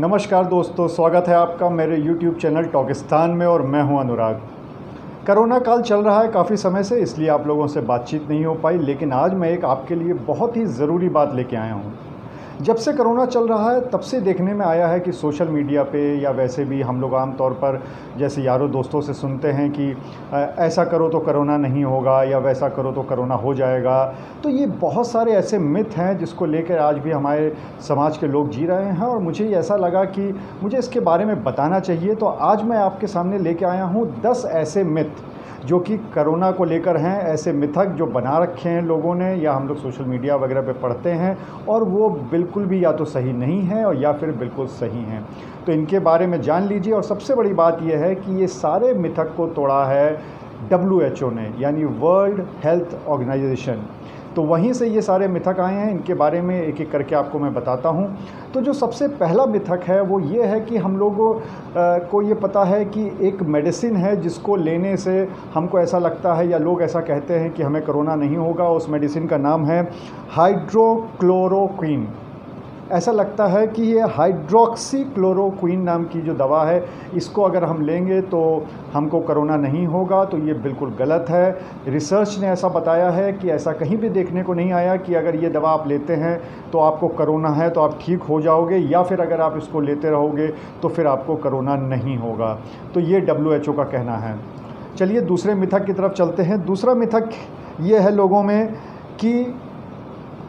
नमस्कार दोस्तों, स्वागत है आपका मेरे YouTube चैनल टॉकिस्तान में और मैं हूं अनुराग। कोरोना काल चल रहा है काफ़ी समय से, इसलिए आप लोगों से बातचीत नहीं हो पाई, लेकिन आज मैं एक आपके लिए बहुत ही ज़रूरी बात लेके आया हूं। जब से कोरोना चल रहा है तब से देखने में आया है कि सोशल मीडिया पे या वैसे भी हम लोग आम तौर पर जैसे यारों दोस्तों से सुनते हैं कि ऐसा करो तो कोरोना नहीं होगा या वैसा करो तो कोरोना हो जाएगा। तो ये बहुत सारे ऐसे मिथ हैं जिसको लेकर आज भी हमारे समाज के लोग जी रहे हैं और मुझे ऐसा लगा कि मुझे इसके बारे में बताना चाहिए। तो आज मैं आपके सामने लेके आया हूँ 10 ऐसे मिथ जो कि कोरोना को लेकर हैं, ऐसे मिथक जो बना रखे हैं लोगों ने या हम लोग सोशल मीडिया वगैरह पे पढ़ते हैं और वो बिल्कुल भी या तो सही नहीं है और या फिर बिल्कुल सही हैं। तो इनके बारे में जान लीजिए। और सबसे बड़ी बात यह है कि ये सारे मिथक को तोड़ा है WHO ने, यानी वर्ल्ड हेल्थ ऑर्गेनाइजेशन। तो वहीं से ये सारे मिथक आए हैं। इनके बारे में एक एक करके आपको मैं बताता हूँ। तो जो सबसे पहला मिथक है वो ये है कि हम लोगों को ये पता है कि एक मेडिसिन है जिसको लेने से हमको ऐसा लगता है या लोग ऐसा कहते हैं कि हमें कोरोना नहीं होगा। उस मेडिसिन का नाम है हाइड्रोक्लोरोक्विन। ऐसा लगता है कि ये हाइड्रोक्सीक्लोरोक्विन नाम की जो दवा है, इसको अगर हम लेंगे तो हमको कोरोना नहीं होगा। तो ये बिल्कुल गलत है। रिसर्च ने ऐसा बताया है कि ऐसा कहीं भी देखने को नहीं आया कि अगर ये दवा आप लेते हैं तो आपको कोरोना है तो आप ठीक हो जाओगे, या फिर अगर आप इसको लेते रहोगे तो फिर आपको कोरोना नहीं होगा। तो ये WHO का कहना है। चलिए दूसरे मिथक की तरफ चलते हैं। दूसरा मिथक ये है लोगों में कि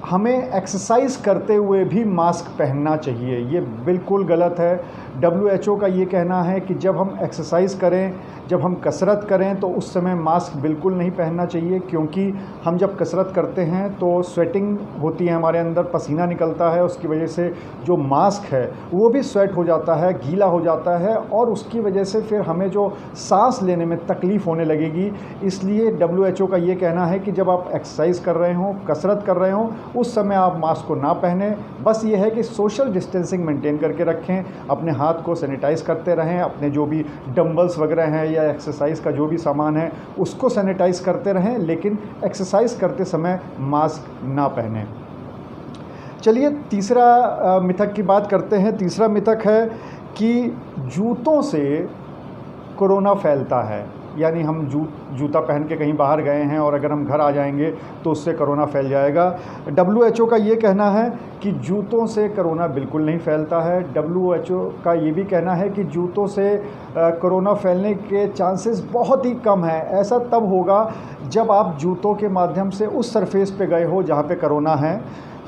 हमें एक्सरसाइज करते हुए भी मास्क पहनना चाहिए। ये बिल्कुल गलत है। WHO का ये कहना है कि जब हम एक्सरसाइज करें, जब हम कसरत करें तो उस समय मास्क बिल्कुल नहीं पहनना चाहिए, क्योंकि हम जब कसरत करते हैं तो स्वेटिंग होती है, हमारे अंदर पसीना निकलता है, उसकी वजह से जो मास्क है वो भी स्वेट हो जाता है, गीला हो जाता है और उसकी वजह से फिर हमें जो सांस लेने में तकलीफ़ होने लगेगी। इसलिए WHO का ये कहना है कि जब आप एक्सरसाइज कर रहे हों, कसरत कर रहे हों, उस समय आप मास्क को ना पहने। बस ये है कि सोशल डिस्टेंसिंग मेंटेन करके रखें, अपने हाथ को सैनिटाइज़ करते रहें, अपने जो भी डंबल्स वगैरह हैं या एक्सरसाइज का जो भी सामान है उसको सैनिटाइज़ करते रहें, लेकिन एक्सरसाइज करते समय मास्क ना पहने। चलिए तीसरा मिथक की बात करते हैं। तीसरा मिथक है कि जूतों से कोरोना फैलता है, यानी हम जूता पहन के कहीं बाहर गए हैं और अगर हम घर आ जाएंगे तो उससे कोरोना फैल जाएगा। WHO का ये कहना है कि जूतों से कोरोना बिल्कुल नहीं फैलता है। WHO का ये भी कहना है कि जूतों से कोरोना फैलने के चांसेस बहुत ही कम है। ऐसा तब होगा जब आप जूतों के माध्यम से उस सरफेस पे गए हो जहाँ पे कोरोना है,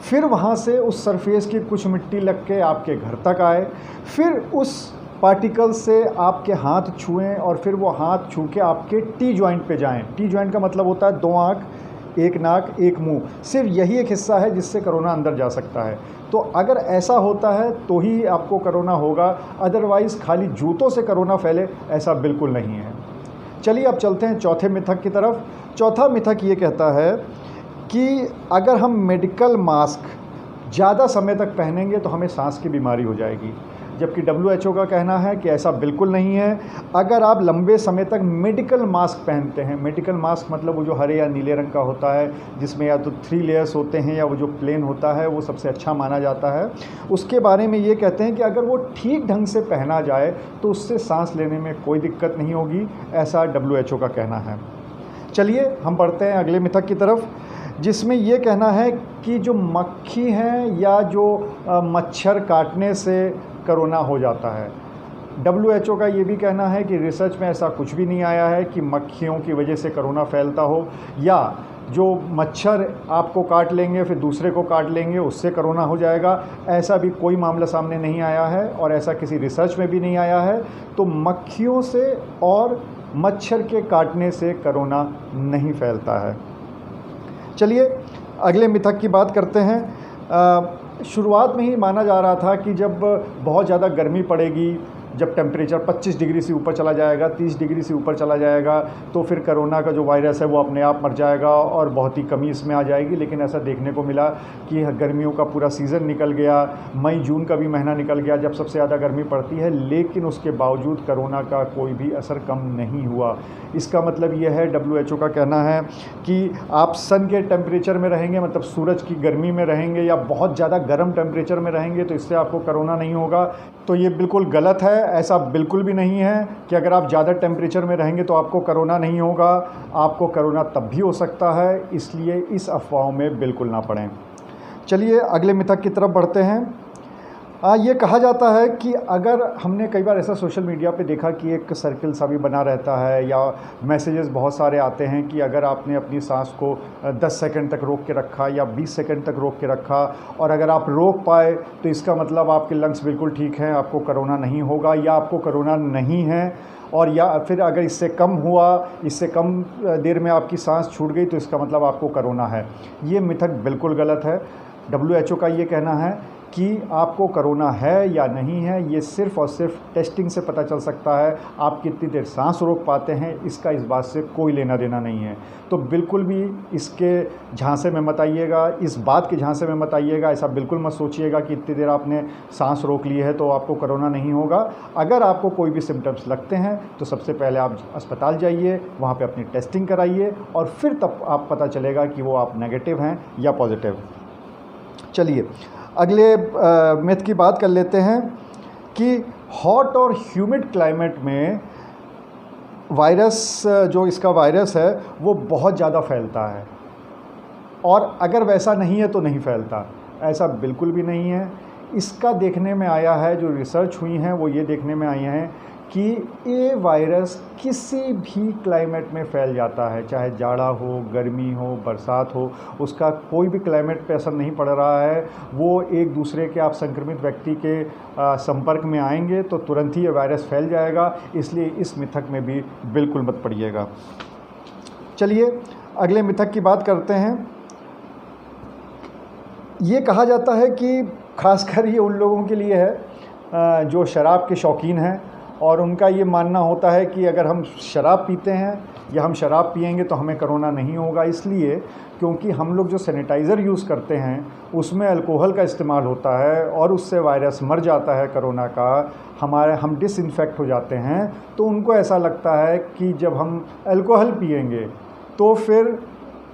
फिर वहाँ से उस सरफेस की कुछ मिट्टी लग के आपके घर तक आए, फिर उस पार्टिकल से आपके हाथ छुएं और फिर वो हाथ छू के आपके टी जॉइंट पे जाएं। टी जॉइंट का मतलब होता है 2 आँख, 1 नाक, 1 मुंह। सिर्फ यही एक हिस्सा है जिससे कोरोना अंदर जा सकता है। तो अगर ऐसा होता है तो ही आपको कोरोना होगा, अदरवाइज़ खाली जूतों से कोरोना फैले ऐसा बिल्कुल नहीं है। चलिए अब चलते हैं चौथे मिथक की तरफ। चौथा मिथक ये कहता है कि अगर हम मेडिकल मास्क ज़्यादा समय तक पहनेंगे तो हमें सांस की बीमारी हो जाएगी, जबकि WHO का कहना है कि ऐसा बिल्कुल नहीं है। अगर आप लंबे समय तक मेडिकल मास्क पहनते हैं, मेडिकल मास्क मतलब वो जो हरे या नीले रंग का होता है, जिसमें या तो 3 लेयर्स होते हैं या वो जो प्लेन होता है, वो सबसे अच्छा माना जाता है। उसके बारे में ये कहते हैं कि अगर वो ठीक ढंग से पहना जाए तो उससे सांस लेने में कोई दिक्कत नहीं होगी, ऐसा WHO का कहना है। चलिए हम बढ़ते हैं अगले मिथक की तरफ, जिसमें ये कहना है कि जो मक्खी हैं या जो मच्छर काटने से कोरोना हो जाता है। WHO का ये भी कहना है कि रिसर्च में ऐसा कुछ भी नहीं आया है कि मक्खियों की वजह से कोरोना फैलता हो, या जो मच्छर आपको काट लेंगे फिर दूसरे को काट लेंगे उससे कोरोना हो जाएगा। ऐसा भी कोई मामला सामने नहीं आया है और ऐसा किसी रिसर्च में भी नहीं आया है। तो मक्खियों से और मच्छर के काटने से कोरोना नहीं फैलता है। चलिए अगले मिथक की बात करते हैं। शुरुआत में ही माना जा रहा था कि जब बहुत ज़्यादा गर्मी पड़ेगी, जब टेम्परेचर 25 डिग्री से ऊपर चला जाएगा, 30 डिग्री से ऊपर चला जाएगा, तो फिर कोरोना का जो वायरस है वो अपने आप मर जाएगा और बहुत ही कमी इसमें आ जाएगी। लेकिन ऐसा देखने को मिला कि गर्मियों का पूरा सीज़न निकल गया, मई जून का भी महीना निकल गया जब सबसे ज़्यादा गर्मी पड़ती है, लेकिन उसके बावजूद कोरोना का कोई भी असर कम नहीं हुआ। इसका मतलब ये है, WHO का कहना है कि आप सन के टेम्परेचर में रहेंगे, मतलब सूरज की गर्मी में रहेंगे या बहुत ज़्यादा गर्म टेम्परेचर में रहेंगे तो इससे आपको कोरोना नहीं होगा। तो ये बिल्कुल गलत है। ऐसा बिल्कुल भी नहीं है कि अगर आप ज़्यादा टेम्परेचर में रहेंगे तो आपको कोरोना नहीं होगा। आपको कोरोना तब भी हो सकता है, इसलिए इस अफवाहों में बिल्कुल ना पड़ें। चलिए अगले मिथक की तरफ बढ़ते हैं। ये कहा जाता है कि अगर हमने कई बार ऐसा सोशल मीडिया पे देखा कि एक सर्किल सा भी बना रहता है या मैसेजेस बहुत सारे आते हैं कि अगर आपने अपनी सांस को 10 सेकंड तक रोक के रखा या 20 सेकंड तक रोक के रखा और अगर आप रोक पाए तो इसका मतलब आपके लंग्स बिल्कुल ठीक हैं, आपको कोरोना नहीं होगा या आपको कोरोना नहीं है। और या फिर अगर इससे कम हुआ, इससे कम देर में आपकी सांस छूट गई तो इसका मतलब आपको कोरोना है। ये मिथक बिल्कुल गलत है। WHO का ये कहना है कि आपको कोरोना है या नहीं है ये सिर्फ़ और सिर्फ टेस्टिंग से पता चल सकता है। आप कितनी देर सांस रोक पाते हैं इसका इस बात से कोई लेना देना नहीं है। तो बिल्कुल भी इसके झांसे में मत आइएगा, इस बात के झांसे में मत आइएगा। ऐसा बिल्कुल मत सोचिएगा कि इतनी देर आपने सांस रोक ली है तो आपको कोरोना नहीं होगा। अगर आपको कोई भी सिम्टम्स लगते हैं तो सबसे पहले आप अस्पताल जाइए, वहाँ पर अपनी टेस्टिंग कराइए और फिर तब आप पता चलेगा कि वो आप नेगेटिव हैं या पॉजिटिव। चलिए अगले मिथ की बात कर लेते हैं कि हॉट और ह्यूमिड क्लाइमेट में वायरस, जो इसका वायरस है वो बहुत ज़्यादा फैलता है और अगर वैसा नहीं है तो नहीं फैलता। ऐसा बिल्कुल भी नहीं है। इसका देखने में आया है, जो रिसर्च हुई हैं वो ये देखने में आई हैं कि ये वायरस किसी भी क्लाइमेट में फैल जाता है, चाहे जाड़ा हो, गर्मी हो, बरसात हो, उसका कोई भी क्लाइमेट पे असर नहीं पड़ रहा है। वो एक दूसरे के, आप संक्रमित व्यक्ति के संपर्क में आएंगे तो तुरंत ही ये वायरस फैल जाएगा। इसलिए इस मिथक में भी बिल्कुल मत पड़िएगा। चलिए अगले मिथक की बात करते हैं। ये कहा जाता है कि खासकर ये उन लोगों के लिए है जो शराब के शौकीन हैं और उनका ये मानना होता है कि अगर हम शराब पीते हैं या हम शराब पिएंगे तो हमें कोरोना नहीं होगा। इसलिए क्योंकि हम लोग जो सैनिटाइज़र यूज़ करते हैं उसमें अल्कोहल का इस्तेमाल होता है और उससे वायरस मर जाता है कोरोना का, हम डिसइंफेक्ट हो जाते हैं। तो उनको ऐसा लगता है कि जब हम अल्कोहल पिएंगे तो फिर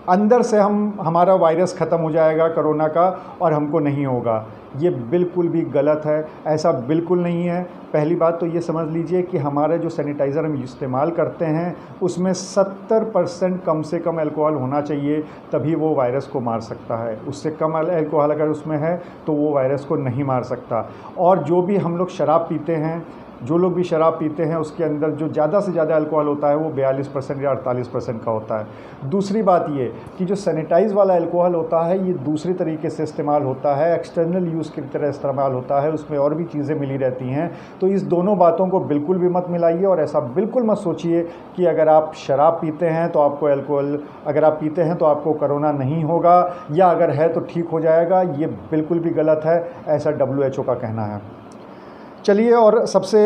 अंदर से हमारा वायरस ख़त्म हो जाएगा कोरोना का और हमको नहीं होगा। ये बिल्कुल भी गलत है। ऐसा बिल्कुल नहीं है। पहली बात तो ये समझ लीजिए कि हमारे जो सैनिटाइज़र हम इस्तेमाल करते हैं उसमें 70% कम से कम अल्कोहल होना चाहिए, तभी वो वायरस को मार सकता है। उससे कम अल्कोहल अगर उसमें है तो वो वायरस को नहीं मार सकता। और जो भी हम लोग शराब पीते हैं, जो लोग भी शराब पीते हैं उसके अंदर जो ज़्यादा से ज़्यादा अल्कोहल होता है वो 42% या 48% का होता है। दूसरी बात ये कि जो सैनिटाइज वाला अल्कोहल होता है ये दूसरे तरीके से इस्तेमाल होता है, एक्सटर्नल यूज़ की तरह इस्तेमाल होता है, उसमें और भी चीज़ें मिली रहती हैं। तो इस दोनों बातों को बिल्कुल भी मत मिलाइए और ऐसा बिल्कुल मत सोचिए कि अगर आप शराब पीते हैं तो आपको अगर आप पीते हैं तो आपको कोरोना नहीं होगा या अगर है तो ठीक हो जाएगा। ये बिल्कुल भी गलत है, ऐसा WHO का कहना है। चलिए और सबसे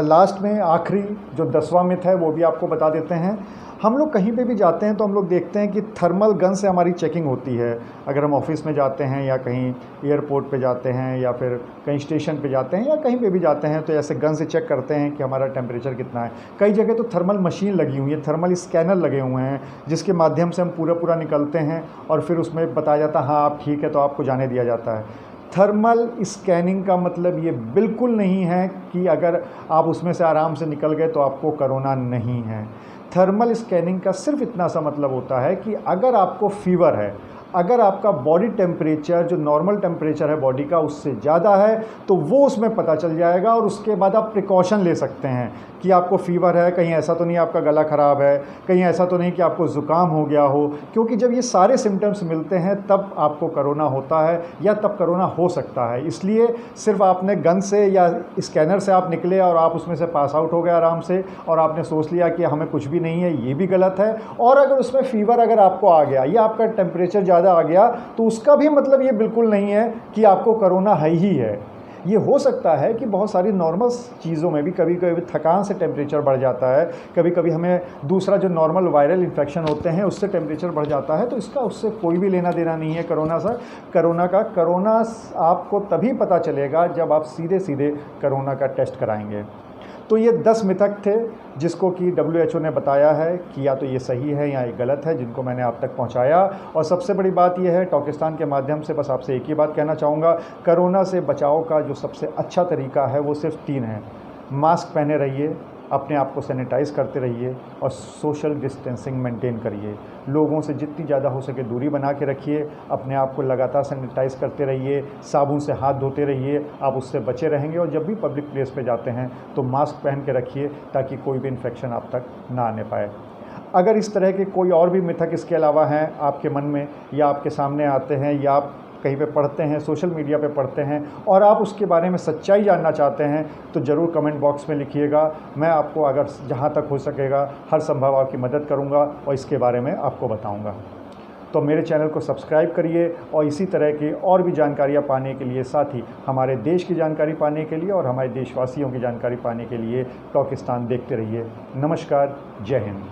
लास्ट में आखिरी जो 10वां मिथ है वो भी आपको बता देते हैं। हम लोग कहीं पे भी जाते हैं तो हम लोग देखते हैं कि थर्मल गन से हमारी चेकिंग होती है। अगर हम ऑफिस में जाते हैं या कहीं एयरपोर्ट पे जाते हैं या फिर कहीं स्टेशन पे जाते हैं या कहीं पे भी जाते हैं तो ऐसे गन से चेक करते हैं कि हमारा टेम्परेचर कितना है। कई जगह तो थर्मल मशीन लगी हुई है, थर्मल स्कैनर लगे हुए हैं जिसके माध्यम से हम पूरा निकलते हैं और फिर उसमें बताया जाता है हाँ आप ठीक है तो आपको जाने दिया जाता है। थर्मल स्कैनिंग का मतलब ये बिल्कुल नहीं है कि अगर आप उसमें से आराम से निकल गए तो आपको कोरोना नहीं है। थर्मल स्कैनिंग का सिर्फ इतना सा मतलब होता है कि अगर आपको फीवर है, अगर आपका बॉडी टेम्परेचर जो नॉर्मल टेम्परेचर है बॉडी का उससे ज़्यादा है तो वो उसमें पता चल जाएगा और उसके बाद आप प्रिकॉशन ले सकते हैं कि आपको फ़ीवर है, कहीं ऐसा तो नहीं आपका गला ख़राब है, कहीं ऐसा तो नहीं कि आपको ज़ुकाम हो गया हो। क्योंकि जब ये सारे सिम्टम्स मिलते हैं तब आपको कोरोना होता है या तब कोरोना हो सकता है। इसलिए सिर्फ आपने गन से या स्कैनर से आप निकले और आप उसमें से पास आउट हो गए आराम से और आपने सोच लिया कि हमें कुछ भी नहीं है, ये भी गलत है। और अगर उसमें फ़ीवर अगर आपको आ गया या आपका टेम्परेचर ज़्यादा आ गया तो उसका भी मतलब ये बिल्कुल नहीं है कि आपको कोरोना है ही है। ये हो सकता है कि बहुत सारी नॉर्मल चीज़ों में भी कभी कभी थकान से टेम्परेचर बढ़ जाता है, कभी कभी हमें दूसरा जो नॉर्मल वायरल इन्फेक्शन होते हैं उससे टेम्परेचर बढ़ जाता है, तो इसका उससे कोई भी लेना देना नहीं है कोरोना आपको तभी पता चलेगा जब आप सीधे सीधे कोरोना का टेस्ट कराएंगे। तो ये 10 मिथक थे जिसको कि WHO ने बताया है कि या तो ये सही है या ये गलत है, जिनको मैंने आप तक पहुंचाया। और सबसे बड़ी बात ये है, टॉकिस्तान के माध्यम से बस आपसे एक ही बात कहना चाहूँगा, कोरोना से बचाव का जो सबसे अच्छा तरीका है वो सिर्फ 3 है। मास्क पहने रहिए, अपने आप को सैनिटाइज़ करते रहिए और सोशल डिस्टेंसिंग मेंटेन करिए। लोगों से जितनी ज़्यादा हो सके दूरी बना के रखिए, अपने आप को लगातार सैनिटाइज़ करते रहिए, साबुन से हाथ धोते रहिए, आप उससे बचे रहेंगे। और जब भी पब्लिक प्लेस पे जाते हैं तो मास्क पहन के रखिए ताकि कोई भी इन्फेक्शन आप तक ना आने पाए। अगर इस तरह के कोई और भी मिथक इसके अलावा हैं आपके मन में या आपके सामने आते हैं या आप कहीं पे पढ़ते हैं, सोशल मीडिया पे पढ़ते हैं और आप उसके बारे में सच्चाई जानना चाहते हैं, तो ज़रूर कमेंट बॉक्स में लिखिएगा। मैं आपको अगर जहाँ तक हो सकेगा हर संभव आपकी मदद करूँगा और इसके बारे में आपको बताऊँगा। तो मेरे चैनल को सब्सक्राइब करिए और इसी तरह की और भी जानकारियाँ पाने के लिए, साथ ही हमारे देश की जानकारी पाने के लिए और हमारे देशवासियों की जानकारी पाने के लिए टॉकिस्तान देखते रहिए। नमस्कार, जय हिंद।